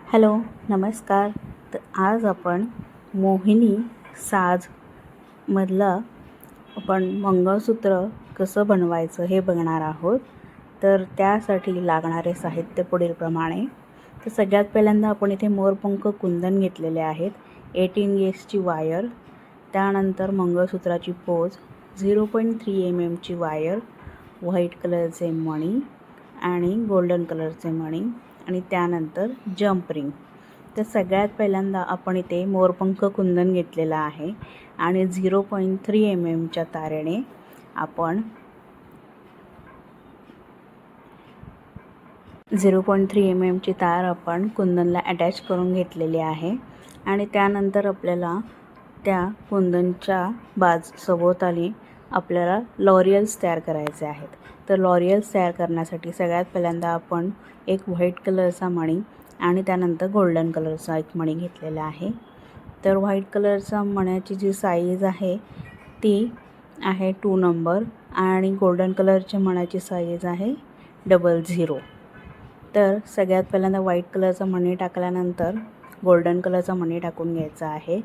Hello, नमस्कार. तर आज आपण मोहिनी साजमधला आपण मंगळसूत्र कसं बनवायचं हे बघणार आहोत. तर त्यासाठी लागणारे साहित्य पुढीलप्रमाणे. तर सगळ्यात पहिल्यांदा आपण इथे मोरपंख कुंदन घेतलेले आहेत, 18 गेजची वायर, त्यानंतर मंगळसूत्राची पोज, 0.3 mm ची वायर, व्हाईट कलरचे मणी आणि गोल्डन कलरचे मणी आणि त्यानंतर जंप रिंग. तर सगळ्यात पहिल्यांदा आपण इथे मोरपंख कुंदन घेतलेलं आहे आणि 0.3 mm च्या तारेने आपण 0.3 mm ची तार आपण कुंदनला अटॅच करून घेतलेली आहे. आणि त्यानंतर आपल्याला त्या कुंदनच्या सभोवताली आपल्याला लॉरियल्स तयार करायचे आहेत. तर लॉरियल्स तयार करण्यासाठी सगळ्यात पहिल्यांदा आपण एक व्हाईट कलरचा मणी आणि त्यानंतर गोल्डन कलरचा एक मणी घेतलेला आहे. तर व्हाईट कलरचा मण्याची जी साईज आहे ती आहे 2 नंबर आणि गोल्डन कलरच्या मण्याची साईज आहे 00. तर सगळ्यात पहिल्यांदा व्हाईट कलरचा मणी टाकल्यानंतर गोल्डन कलरचा मणी टाकून घ्यायचा आहे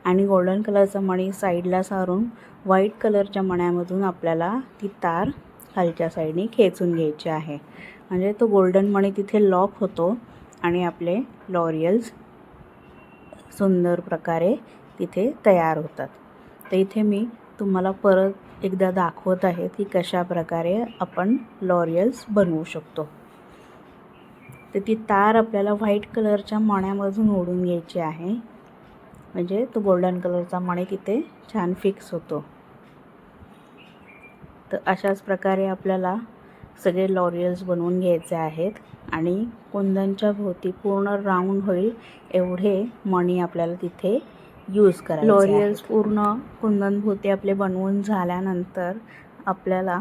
आणि गोल्डन कलरचा मणी साईडला सारून व्हाईट कलरच्या मण्यामधून आपल्याला ती तार खालच्या साईडने खेचून घ्यायची आहे. म्हणजे तो गोल्डन मणी तिथे लॉक होतो आणि आपले लॉरियल्स सुंदर प्रकारे तिथे तयार होतात. तर इथे मी तुम्हाला परत एकदा दाखवत आहे की कशा प्रकारे आपण लॉरियल्स बनवू शकतो. तर ती तार आपल्याला व्हाईट कलरच्या मण्यामधून ओढून घ्यायची आहे, म्हणजे तो गोल्डन कलरचा मणी तिथे छान फिक्स होतो. तर अशाच प्रकारे आपल्याला सगळे लॉरियल्स बनवून घ्यायचे आहेत आणि कुंदनच्या भोवती पूर्ण राऊंड होईल एवढे मणी आपल्याला तिथे यूज करायचे. लॉरियल्स पूर्ण कुंदन भोवती आपले बनवून झाल्यानंतर आपल्याला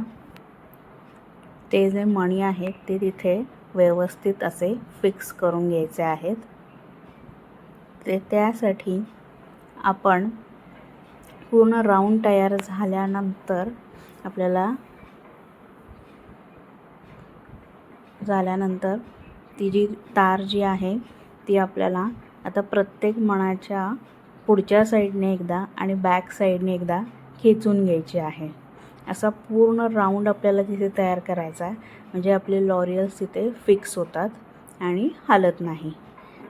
ते जे मणी आहेत ते तिथे व्यवस्थित असे फिक्स करून घ्यायचे आहेत. ते त्यासाठी आपण पूर्ण राऊंड तयार झाल्यानंतर ती जी तार जी आहे ती आपल्याला आता प्रत्येक मणाच्या पुढच्या साईडने एकदा आणि बॅक साईडने एकदा खेचून घ्यायची आहे. असा पूर्ण राऊंड आपल्याला तिथे तयार करायचा आहे, म्हणजे आपले लॉरियल्स तिथे फिक्स होतात आणि हालत नाही.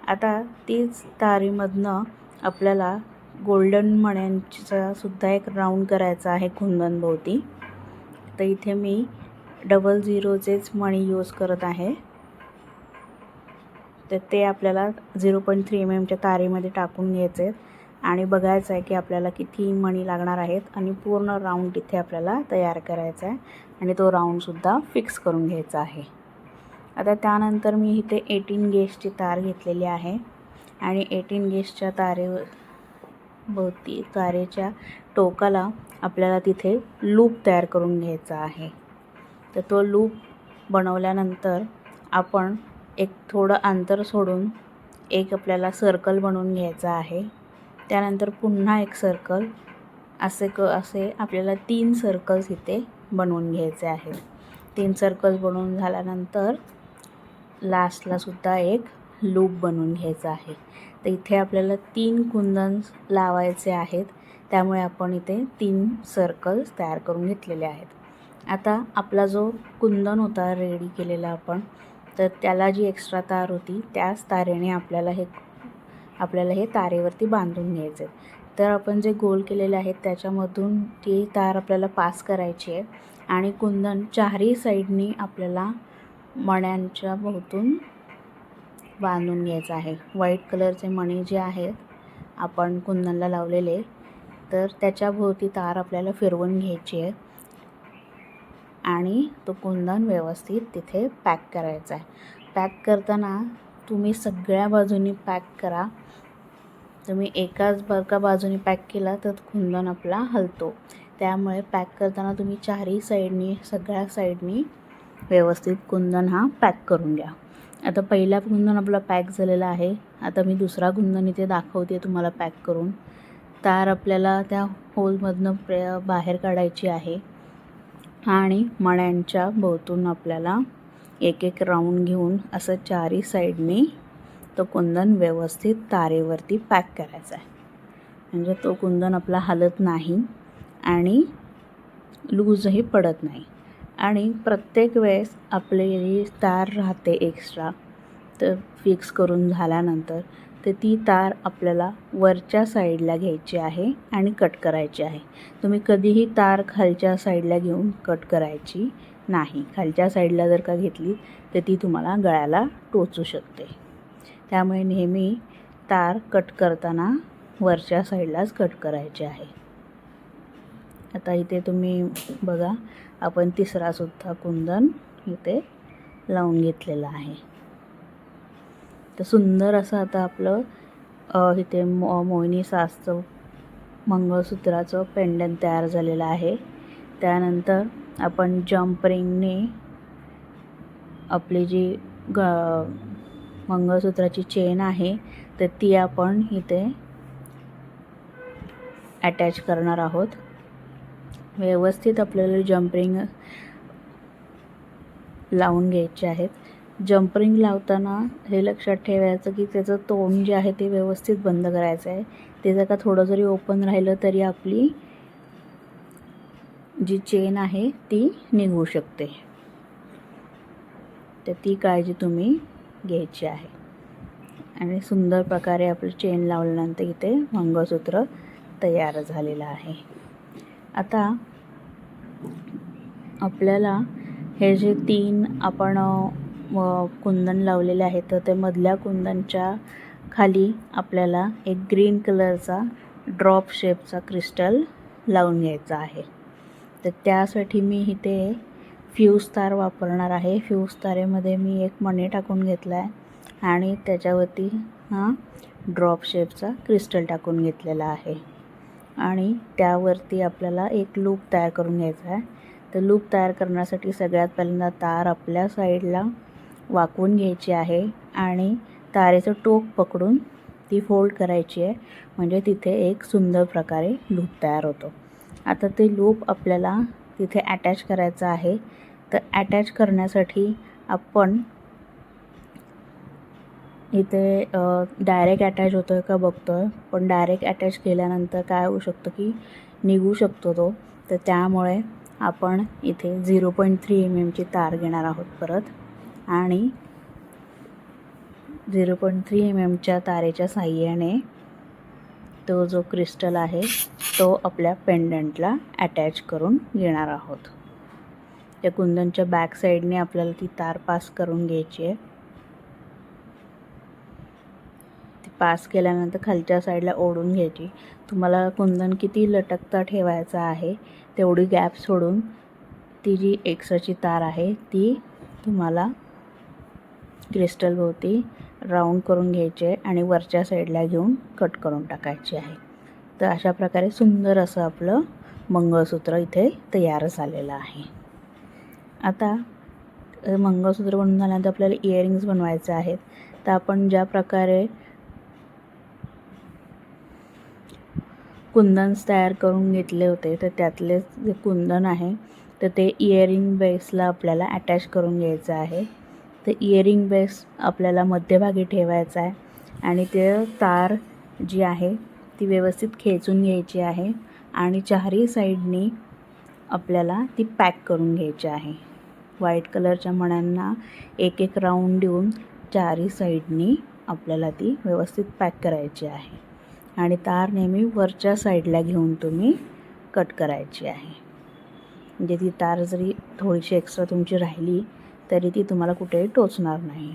आता तीच तारीमधनं आपल्याला गोल्डन मण्यांचा सुद्धा एक राऊंड करायचा आहे कुंदनभोवती. तर इथे मी 00चेच मणी यूज करत आहे. तर ते आपल्याला 0.3 mm च्या तारेमध्ये टाकून घ्यायचे आणि बघायचं आहे की आपल्याला किती मणी लागणार आहेत आणि पूर्ण राऊंड तिथे आपल्याला तयार करायचा आहे आणि तो राऊंडसुद्धा फिक्स करून घ्यायचा आहे. आता त्यानंतर मी इथे 18 गेजची तार घेतलेली आहे आणि 18 गेजच्या तारेच्या टोकाला आपल्याला तिथे लूप तयार करून घ्यायचा आहे. तर तो लूप बनवल्यानंतर आपण एक थोडं अंतर सोडून एक आपल्याला सर्कल बनवून घ्यायचा आहे. त्यानंतर पुन्हा एक सर्कल, असे आपल्याला 3 सर्कल्स इथे बनवून घ्यायचे आहेत. 3 सर्कल्स बनवून झाल्यानंतर लास्टला सुद्धा एक लूप बनवून घ्यायचा आहे. तर इथे आपल्याला 3 कुंदन लावायचे आहेत, त्यामुळे आपण इथे 3 सर्कल्स तयार करून घेतलेले आहेत. आता आपला जो कुंदन होता रेडी केलेला आपण, तर त्याला जी एक्स्ट्रा तार होती त्याच तारेने आपल्याला हे तारेवरती बांधून घ्यायचे. तर आपण जे गोल केलेले आहेत त्याच्यामधून ती तार आपल्याला पास करायची आहे आणि कुंदन चारही साईडनी आपल्याला मण्यांच्या भोवतून बांधून घ्यायचं आहे. व्हाईट कलरचे मणी जे आहेत आपण कुंदनला लावलेले, तर त्याच्या भोवती तार आपल्याला फिरवून घ्यायची आहे आणि तो कुंदन व्यवस्थित तिथे पॅक करायचा आहे. पॅक करताना तुम्ही सगळ्या बाजूनी पॅक करा. तुम्ही एका बाजूनी पॅक केला तर कुंदन आपला हलतो, त्यामुळे पॅक करताना तुम्ही चारही साईडनी सगळ्या साईडनी व्यवस्थित कुंदन हा पॅक करून घ्या. आता पहिला कुंदन आपला पॅक झालेला आहे. आता मी कुंदन इथे दाखवते तुम्हाला पॅक करून. तार आपल्याला त्या होलमधनं बाहेर काढायची आहे आणि मण्यांच्या भोवतून आपल्याला एक एक राऊंड घेऊन असं चारही साईडनी तो कुंदन व्यवस्थित तारेवरती पॅक करायचा आहे, म्हणजे तो कुंदन आपला हलत नाही आणि लूजही पडत नाही. आणि प्रत्येक वेळेस आपली तार राहते एक्स्ट्रा, तर फिक्स करून झाल्यानंतर तर ती तार आपल्याला वरच्या साईडला घ्यायची आहे आणि कट करायची आहे. तुम्ही कधीही तार खालच्या साईडला घेऊन कट करायची नाही. खालच्या साईडला जर का घेतली तर ती तुम्हाला गळ्याला टोचू शकते. त्यामुळे नेहमी तार कट करताना वरच्या साईडलाच कट करायची आहे. आता इथे तुम्ही बघा, आपण तिसरासुद्धा कुंदन इथे लावून घेतलेला आहे. तर सुंदर असं आता आपलं इथे मोहिनी सासचं मंगळसूत्राचं पेंडंट तयार झालेलं आहे. त्यानंतर आपण जंप रिंगने आपली जी मंगळसूत्राची चेन आहे तर ती आपण इथे अटॅच करणार आहोत. व्यवस्थित आपल्याला जंप रिंग लावून घ्यायचे आहेत. जंप रिंग लावताना हे लक्षात ठेवायचं की त्याचं तोंड जे आहे ते व्यवस्थित बंद करायचं आहे. ते जर का थोडं जरी ओपन राहिलं तरी आपली जी चेन आहे ती निघू शकते. तर ती काळजी तुम्ही घ्यायची आहे. आणि सुंदर प्रकारे आपलं चेन लावल्यानंतर इथे मंगळसूत्र तयार झालेलं आहे. आता आपल्याला हे जे 3 आपण कुंदन लावलेले आहेत तर ते मधल्या कुंदनच्या खाली आपल्याला एक ग्रीन कलरचा ड्रॉप शेपचा क्रिस्टल लावून घ्यायचा आहे. तर त्यासाठी मी इथे फ्यूज तार वापरणार आहे. फ्यूज तारेमध्ये मी एक मणी टाकून घेतला आहे आणि त्याच्यावरती हा ड्रॉप शेपचा क्रिस्टल टाकून घेतलेला आहे. आणि त्यावरती आपल्याला एक लूप तयार करून घ्यायचा आहे. तर लूप तयार करण्यासाठी सगळ्यात पहिल्यांदा तार आपल्या साईडला वाकवून घ्यायची आहे आणि तारेचं टोक पकडून ती फोल्ड करायची आहे, म्हणजे तिथे एक सुंदर प्रकारे लूप तयार होतो. आता ते लूप आपल्याला तिथे अटॅच करायचं आहे. तर अटॅच करण्यासाठी आपण इथे डायरेक्ट अटॅच होतो आहे का बघतो आहे, पण डायरेक्ट अटॅच केल्यानंतर काय होऊ शकतं की निघू शकतो तो. तर त्यामुळे आपण इथे 0.3 mm तार घेणार आहोत परत, आणि 0.3 mm तारेच्या साहाय्याने तो जो क्रिस्टल आहे तो आपल्या पेंडंटला अटॅच करून घेणार आहोत. त्या कुंदनच्या बॅक साईडने आपल्याला ती तार पास करून घ्यायची आहे. ती पास केल्यानंतर खालच्या साईडला ओढून घ्यायची. तुम्हाला कुंदन किती लटकता ठेवायचा आहे तेवढी गॅप सोडून ती जी एक्स्ट्राची तार आहे ती तुम्हाला क्रिस्टलभोवती राऊंड करून घ्यायचे आणि वरच्या साईडला घेऊन कट करून टाकायचे आहे. तर अशा प्रकारे सुंदर असं आपलं मंगळसूत्र इथे तयार झालेलं आहे. आता मंगळसूत्र बनवून झाल्यानंतर आपल्याला इयरिंग्स बनवायचे आहेत. तर आपण ज्या प्रकारे कुंदन्स तयार करून घेतले होते तर त्यातले जे कुंदन आहे तर ते इयरिंग बेसला आपल्याला अटॅच करून घ्यायचं आहे. तर इयरिंग बेस आपल्याला मध्यभागी ठेवायचा आहे आणि ते तार जी आहे ती व्यवस्थित खेचून घ्यायची आहे आणि चारही साईडनी आपल्याला ती पॅक करून घ्यायची आहे. व्हाईट कलरच्या मण्यांना एक एक राऊंड देऊन चारही साईडनी आपल्याला ती व्यवस्थित पॅक करायची आहे आणि तार नेहमी वरच्या साईडला घेऊन तुम्ही कट करायची आहे. म्हणजे ती तार जरी थोडीशी एक्स्ट्रा तुमची राहिली तरी ती तुम्हाला कुठेही टोचणार नाही.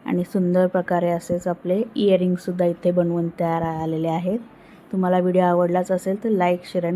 आणि सुंदर प्रकारे असेच आपले इयरिंगसुद्धा इथे बनवून तयार आलेले आहेत. तुम्हाला व्हिडिओ आवडलाच असेल तर लाईक, शेअर आणि